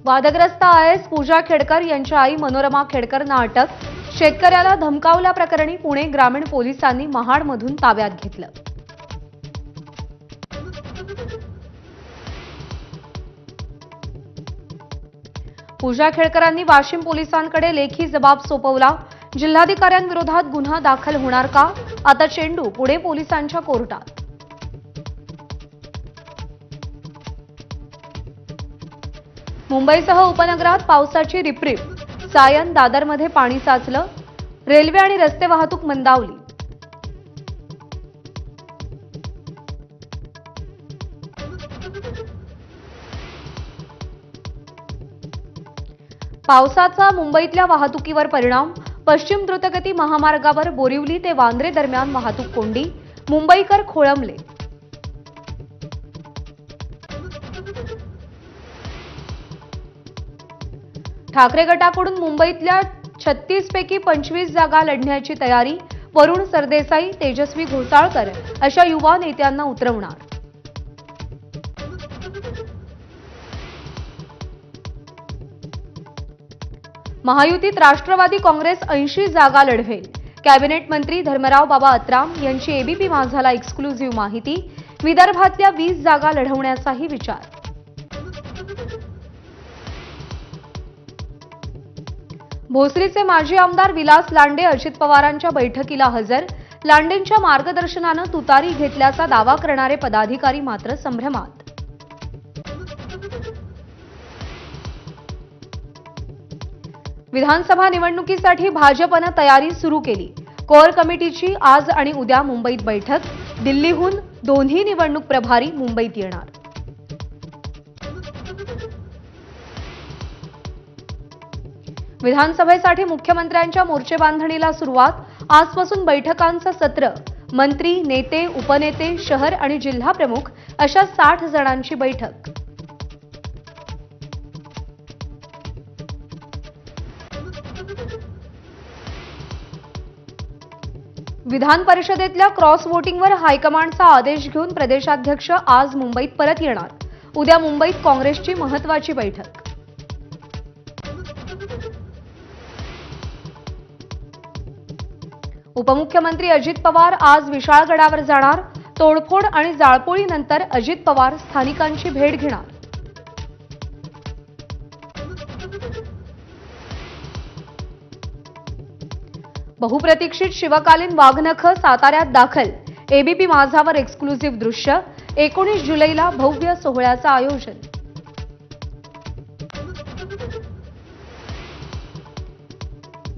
वादग्रस्त आयएस पूजा खेडकर यांच्या आई मनोरमा खेडकरना अटक। शेतकऱ्याला धमकावल्याप्रकरणी पुणे ग्रामीण पोलिसांनी महाडमधून ताब्यात घेतलं। पूजा खेडकरांनी वाशिम पोलिसांकडे लेखी जबाब सोपवला। जिल्हाधिकाऱ्यांविरोधात गुन्हा दाखल होणार का? आता चेंडू पुणे पोलिसांच्या कोर्टात। मुंबईसह उपनगरात पावसाची रिपरिप। सायन दादरमध्ये पाणी साचलं। रेल्वे आणि रस्ते वाहतूक मंदावली। पावसाचा मुंबईतल्या वाहतुकीवर परिणाम। पश्चिम द्रुतगती महामार्गावर बोरिवली ते वांद्रे दरम्यान वाहतूक कोंडी। मुंबईकर खोळंबले। ठाकरे गटाकडून मुंबईतल्या 36 पैकी 25 जागा लढण्याची तयारी। वरुण सरदेसाई, तेजस्वी घोसाळकर अशा युवा नेत्यांना उतरवणार। महायुतीत राष्ट्रवादी काँग्रेस 80 जागा लढवेल। कॅबिनेट मंत्री धर्मराव बाबा अत्राम यांची एबीपी माझाला एक्सक्लुझिव्ह माहिती। विदर्भातल्या 20 जागा लढवण्याचाही विचार। भोसरीचे माजी आमदार विलास लांडे अजित पवारांच्या बैठकीला हजर। लांडेंच्या मार्गदर्शनानं तुतारी घेतल्याचा दावा करणारे पदाधिकारी मात्र संभ्रमात। विधानसभा निवडणुकीसाठी भाजपनं तयारी सुरू केली। कोर कमिटीची आज आणि उद्या मुंबईत बैठक। दिल्लीहून दोन्ही निवडणूक प्रभारी मुंबईत येणार। विधानसभेसाठी मुख्यमंत्र्यांच्या मोर्चेबांधणीला सुरुवात। आजपासून बैठकांचं सत्र। मंत्री, नेते, उपनेते, शहर आणि जिल्हा प्रमुख अशा 60 जणांची बैठक। विधान परिषदेतल्या क्रॉस वोटिंगवर हायकमांडचा आदेश घेऊन प्रदेशाध्यक्ष आज मुंबईत परत येणार। उद्या मुंबईत काँग्रेसची महत्त्वाची बैठक। उपमुख्यमंत्री अजित पवार आज विशाळगडावर जाणार। तोडफोड आणि जाळपोळीनंतर अजित पवार स्थानिकांची भेट घेणार। बहुप्रतीक्षित शिवकालीन वाघनख साताऱ्यात दाखल। एबीपी माझावर एक्सक्लुझिव्ह दृश्य। 19 जुलैला भव्य सोहळ्याचं आयोजन।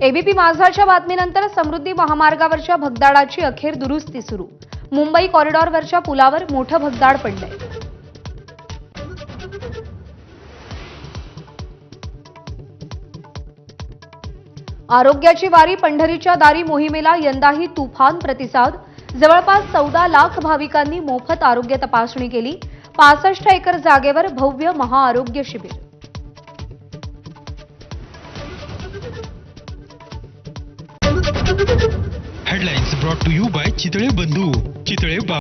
एबीपी माझाच्या बातमीनंतर समृद्धी महामार्गावरच्या भगदाडाची अखेर दुरुस्ती सुरू। मुंबई कॉरिडॉरवरच्या पुलावर मोठं भगदाड पडलंय। आरोग्याची वारी पंढरीच्या दारी मोहिमेला यंदाही तुफान प्रतिसाद। जवळपास 14 लाख भाविकांनी मोफत आरोग्य तपासणी केली। 65 एकर जागेवर भव्य महाआरोग्य शिबिर। Headlines brought to you by Chitale Bandhu Chitale